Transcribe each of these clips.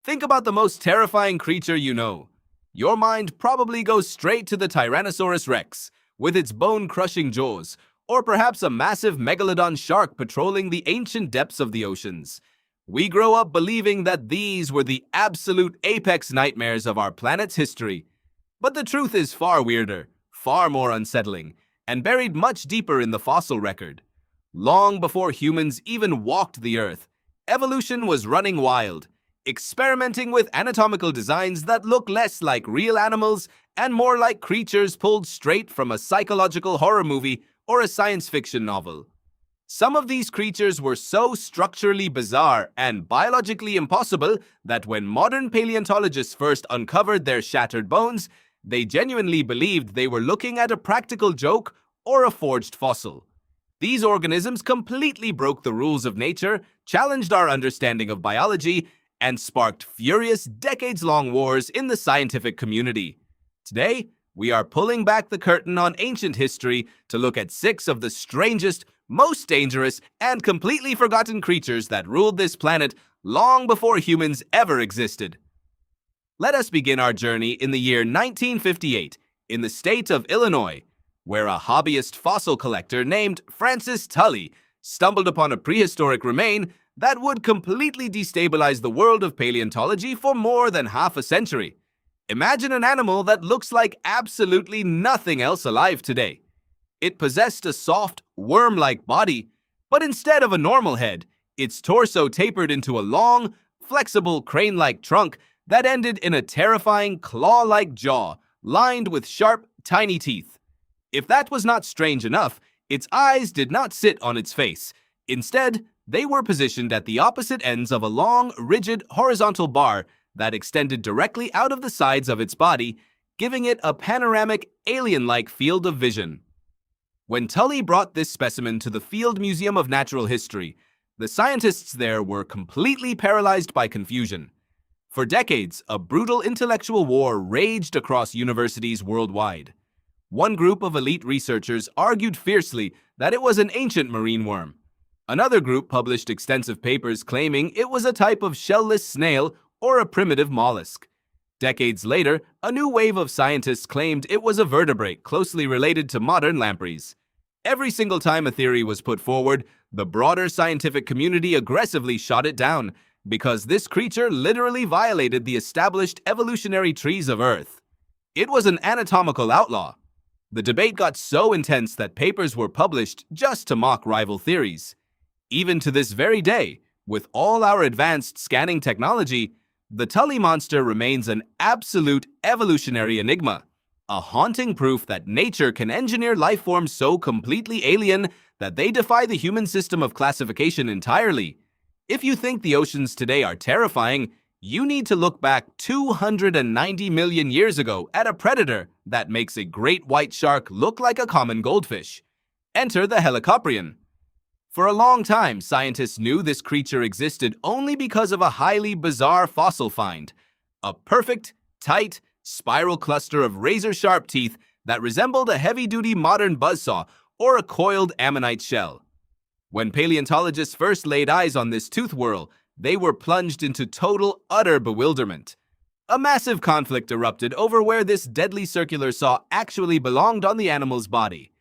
Think about the most terrifying creature you know. Your mind probably goes straight to the Tyrannosaurus rex, with its bone-crushing jaws, or perhaps a massive megalodon shark patrolling the ancient depths of the oceans. We grow up believing that these were the absolute apex nightmares of our planet's history. But the truth is far weirder, far more unsettling, and buried much deeper in the fossil record. Long before humans even walked the Earth, evolution was running wild, experimenting with anatomical designs that look less like real animals and more like creatures pulled straight from a psychological horror movie or a science fiction novel. Some of these creatures were so structurally bizarre and biologically impossible that when modern paleontologists first uncovered their shattered bones, they genuinely believed they were looking at a practical joke or a forged fossil. These organisms completely broke the rules of nature, challenged our understanding of biology, and sparked furious, decades-long wars in the scientific community. Today, we are pulling back the curtain on ancient history to look at 6 of the strangest, most dangerous, and completely forgotten creatures that ruled this planet long before humans ever existed. Let us begin our journey in the year 1958 in the state of Illinois, where a hobbyist fossil collector named Francis Tully stumbled upon a prehistoric remain that would completely destabilize the world of paleontology for more than half a century. Imagine an animal that looks like absolutely nothing else alive today. It possessed a soft, worm-like body, but instead of a normal head, its torso tapered into a long, flexible crane-like trunk that ended in a terrifying claw-like jaw lined with sharp, tiny teeth. If that was not strange enough, its eyes did not sit on its face. Instead, they were positioned at the opposite ends of a long, rigid, horizontal bar that extended directly out of the sides of its body, giving it a panoramic, alien-like field of vision. When Tully brought this specimen to the Field Museum of Natural History, the scientists there were completely paralyzed by confusion. For decades, a brutal intellectual war raged across universities worldwide. One group of elite researchers argued fiercely that it was an ancient marine worm. Another group published extensive papers claiming it was a type of shell-less snail or a primitive mollusk. Decades later, a new wave of scientists claimed it was a vertebrate closely related to modern lampreys. Every single time a theory was put forward, the broader scientific community aggressively shot it down because this creature literally violated the established evolutionary trees of Earth. It was an anatomical outlaw. The debate got so intense that papers were published just to mock rival theories. Even to this very day, with all our advanced scanning technology, the Tully monster remains an absolute evolutionary enigma, a haunting proof that nature can engineer life forms so completely alien that they defy the human system of classification entirely. If you think the oceans today are terrifying, you need to look back 290 million years ago at a predator that makes a great white shark look like a common goldfish. Enter the Helicoprion. For a long time, scientists knew this creature existed only because of a highly bizarre fossil find, a perfect, tight, spiral cluster of razor-sharp teeth that resembled a heavy-duty modern buzzsaw or a coiled ammonite shell. When paleontologists first laid eyes on this tooth whorl, they were plunged into total, utter bewilderment. A massive conflict erupted over where this deadly circular saw actually belonged on the animal's body.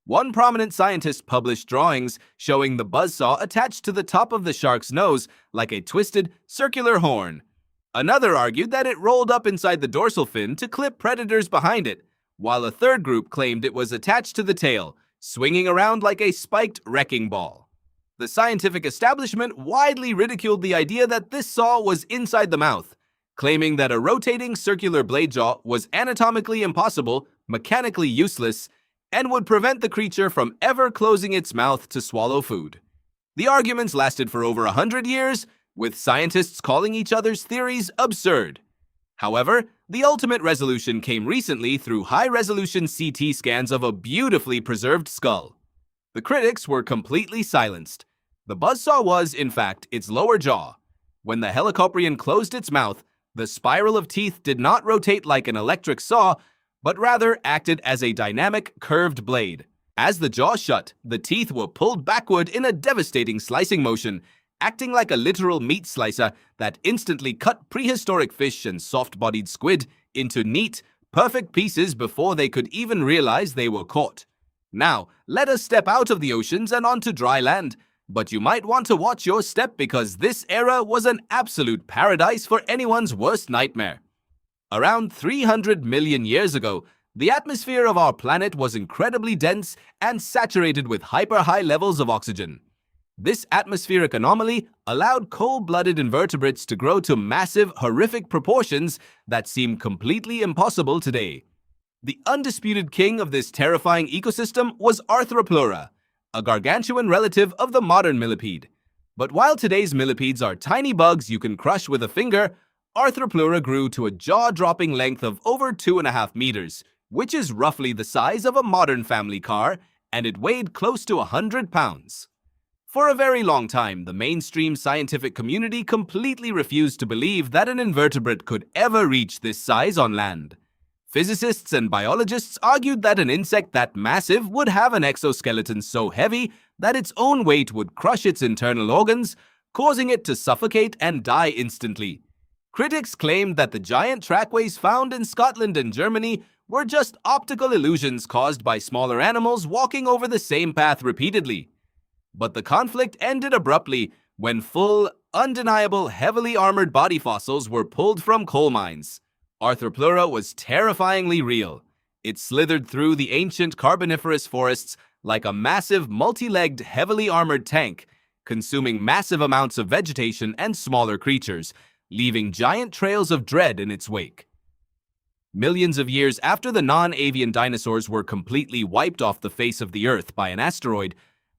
One prominent scientist published drawings showing the buzzsaw attached to the top of the shark's nose like a twisted, circular horn. Another argued that it rolled up inside the dorsal fin to clip predators behind it, while a third group claimed it was attached to the tail, swinging around like a spiked wrecking ball. The scientific establishment widely ridiculed the idea that this saw was inside the mouth, claiming that a rotating circular blade jaw was anatomically impossible, mechanically useless, and would prevent the creature from ever closing its mouth to swallow food. The arguments lasted for over 100 years, with scientists calling each other's theories absurd. However, the ultimate resolution came recently through high-resolution CT scans of a beautifully preserved skull. The critics were completely silenced. The buzzsaw was, in fact, its lower jaw. When the Helicoprion closed its mouth, the spiral of teeth did not rotate like an electric saw, but rather acted as a dynamic, curved blade. As the jaw shut, the teeth were pulled backward in a devastating slicing motion, acting like a literal meat slicer that instantly cut prehistoric fish and soft-bodied squid into neat, perfect pieces before they could even realize they were caught. Now, let us step out of the oceans and onto dry land. But you might want to watch your step because this era was an absolute paradise for anyone's worst nightmare. Around 300 million years ago, the atmosphere of our planet was incredibly dense and saturated with hyper-high levels of oxygen. This atmospheric anomaly allowed cold-blooded invertebrates to grow to massive, horrific proportions that seem completely impossible today. The undisputed king of this terrifying ecosystem was Arthropleura, a gargantuan relative of the modern millipede. But while today's millipedes are tiny bugs you can crush with a finger, Arthropleura grew to a jaw-dropping length of over 2.5 meters, which is roughly the size of a modern family car, and it weighed close to 100 pounds. For a very long time, the mainstream scientific community completely refused to believe that an invertebrate could ever reach this size on land. Physicists and biologists argued that an insect that massive would have an exoskeleton so heavy that its own weight would crush its internal organs, causing it to suffocate and die instantly. Critics claimed that the giant trackways found in Scotland and Germany were just optical illusions caused by smaller animals walking over the same path repeatedly. But the conflict ended abruptly when full, undeniable, heavily armored body fossils were pulled from coal mines. Arthropleura was terrifyingly real. It slithered through the ancient Carboniferous forests like a massive, multi-legged, heavily armored tank, consuming massive amounts of vegetation and smaller creatures, leaving giant trails of dread in its wake. Millions of years after the non-avian dinosaurs were completely wiped off the face of the Earth by an asteroid,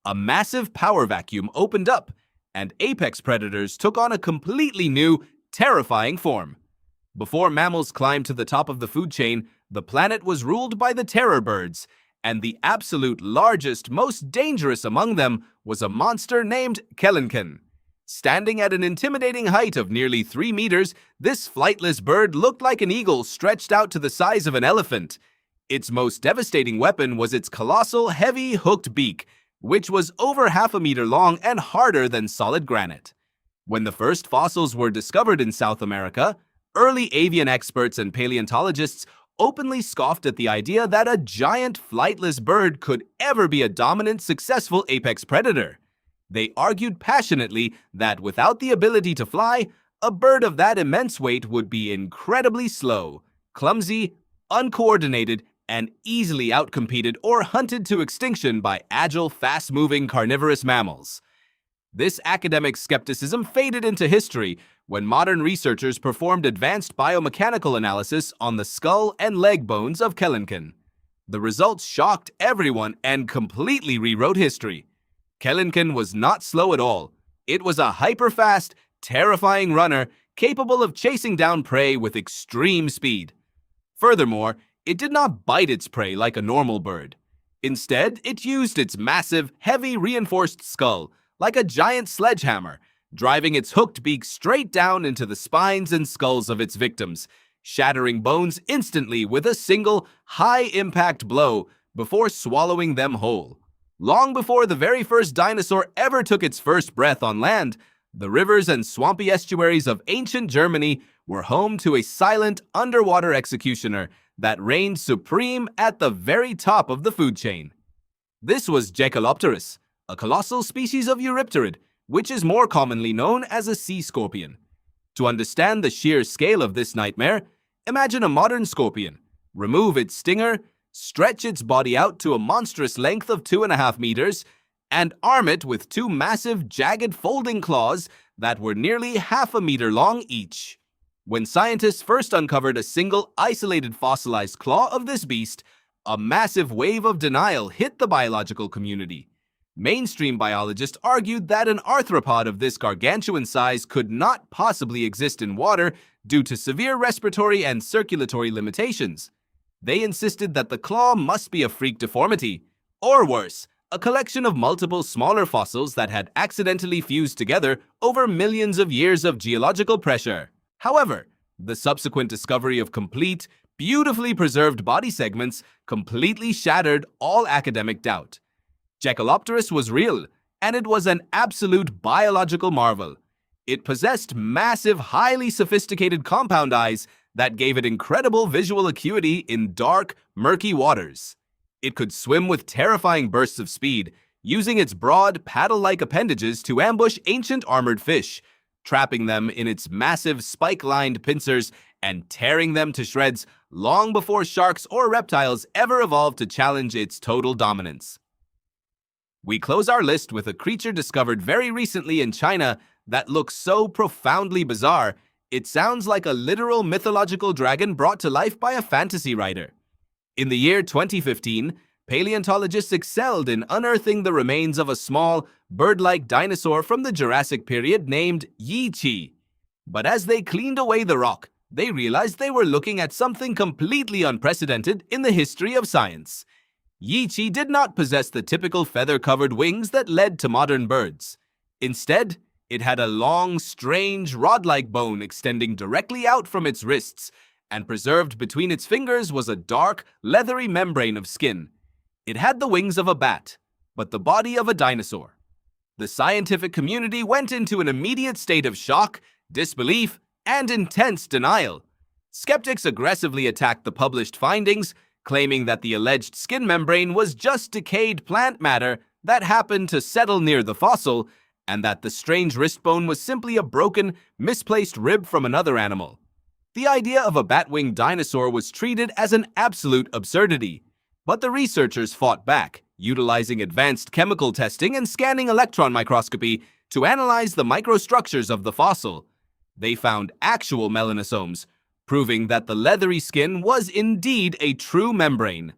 a massive power vacuum opened up, and apex predators took on a completely new, terrifying form. Before mammals climbed to the top of the food chain, the planet was ruled by the terror birds, and the absolute largest, most dangerous among them was a monster named Kellenken. Standing at an intimidating height of nearly 3 meters, this flightless bird looked like an eagle stretched out to the size of an elephant. Its most devastating weapon was its colossal, heavy, hooked beak, which was over 1/2 meter long and harder than solid granite. When the first fossils were discovered in South America, early avian experts and paleontologists openly scoffed at the idea that a giant flightless bird could ever be a dominant, successful apex predator. They argued passionately that without the ability to fly, a bird of that immense weight would be incredibly slow, clumsy, uncoordinated, and easily outcompeted or hunted to extinction by agile, fast-moving carnivorous mammals. This academic skepticism faded into history when modern researchers performed advanced biomechanical analysis on the skull and leg bones of Kellenken. The results shocked everyone and completely rewrote history. Kellenken was not slow at all. It was a hyper-fast, terrifying runner capable of chasing down prey with extreme speed. Furthermore, it did not bite its prey like a normal bird. Instead, it used its massive, heavy reinforced skull like a giant sledgehammer, driving its hooked beak straight down into the spines and skulls of its victims, shattering bones instantly with a single, high-impact blow before swallowing them whole. Long before the very first dinosaur ever took its first breath on land, the rivers and swampy estuaries of ancient Germany were home to a silent underwater executioner that reigned supreme at the very top of the food chain. This was Helicoprion, a colossal species of Eurypterid, which is more commonly known as a sea scorpion. To understand the sheer scale of this nightmare, imagine a modern scorpion. Remove its stinger, stretch its body out to a monstrous length of 2.5 meters, and arm it with 2 massive, jagged folding claws that were nearly 1/2 meter long each. When scientists first uncovered a single, isolated fossilized claw of this beast, a massive wave of denial hit the biological community. Mainstream biologists argued that an arthropod of this gargantuan size could not possibly exist in water due to severe respiratory and circulatory limitations. They insisted that the claw must be a freak deformity, or worse, a collection of multiple smaller fossils that had accidentally fused together over millions of years of geological pressure. However, the subsequent discovery of complete, beautifully preserved body segments completely shattered all academic doubt. Helicoprion was real, and it was an absolute biological marvel. It possessed massive, highly sophisticated compound eyes that gave it incredible visual acuity in dark, murky waters. It could swim with terrifying bursts of speed, using its broad, paddle-like appendages to ambush ancient armored fish, trapping them in its massive spike-lined pincers and tearing them to shreds long before sharks or reptiles ever evolved to challenge its total dominance. We close our list with a creature discovered very recently in China that looks so profoundly bizarre, it sounds like a literal mythological dragon brought to life by a fantasy writer. In the year 2015, paleontologists excelled in unearthing the remains of a small, bird-like dinosaur from the Jurassic period named Yi-Chi. But as they cleaned away the rock, they realized they were looking at something completely unprecedented in the history of science. Yi-Chi did not possess the typical feather-covered wings that led to modern birds. Instead, it had a long, strange, rod-like bone extending directly out from its wrists, and preserved between its fingers was a dark, leathery membrane of skin. It had the wings of a bat, but the body of a dinosaur. The scientific community went into an immediate state of shock, disbelief, and intense denial. Skeptics aggressively attacked the published findings, claiming that the alleged skin membrane was just decayed plant matter that happened to settle near the fossil, and that the strange wrist bone was simply a broken, misplaced rib from another animal. The idea of a bat-winged dinosaur was treated as an absolute absurdity, but the researchers fought back, utilizing advanced chemical testing and scanning electron microscopy to analyze the microstructures of the fossil. They found actual melanosomes, proving that the leathery skin was indeed a true membrane.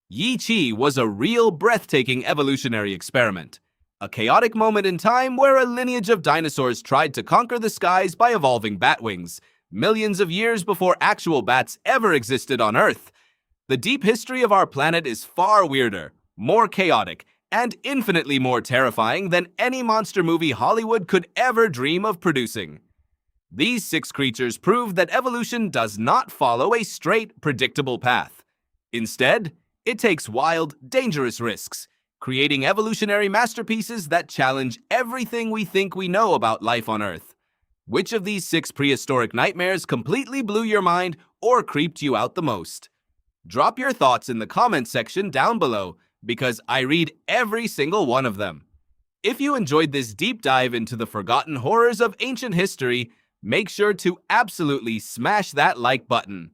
Yi-Chi was a real breathtaking evolutionary experiment, a chaotic moment in time where a lineage of dinosaurs tried to conquer the skies by evolving bat wings, millions of years before actual bats ever existed on Earth. The deep history of our planet is far weirder, more chaotic, and infinitely more terrifying than any monster movie Hollywood could ever dream of producing. These 6 creatures prove that evolution does not follow a straight, predictable path. Instead, it takes wild, dangerous risks, creating evolutionary masterpieces that challenge everything we think we know about life on Earth. Which of these 6 prehistoric nightmares completely blew your mind or creeped you out the most? Drop your thoughts in the comments section down below, because I read every single one of them. If you enjoyed this deep dive into the forgotten horrors of ancient history, make sure to absolutely smash that like button.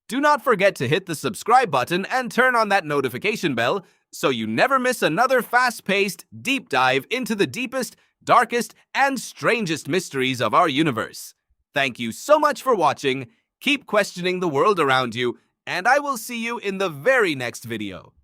Do not forget to hit the subscribe button and turn on that notification bell so you never miss another fast-paced, deep dive into the deepest, darkest, and strangest mysteries of our universe. Thank you so much for watching, keep questioning the world around you, and I will see you in the very next video.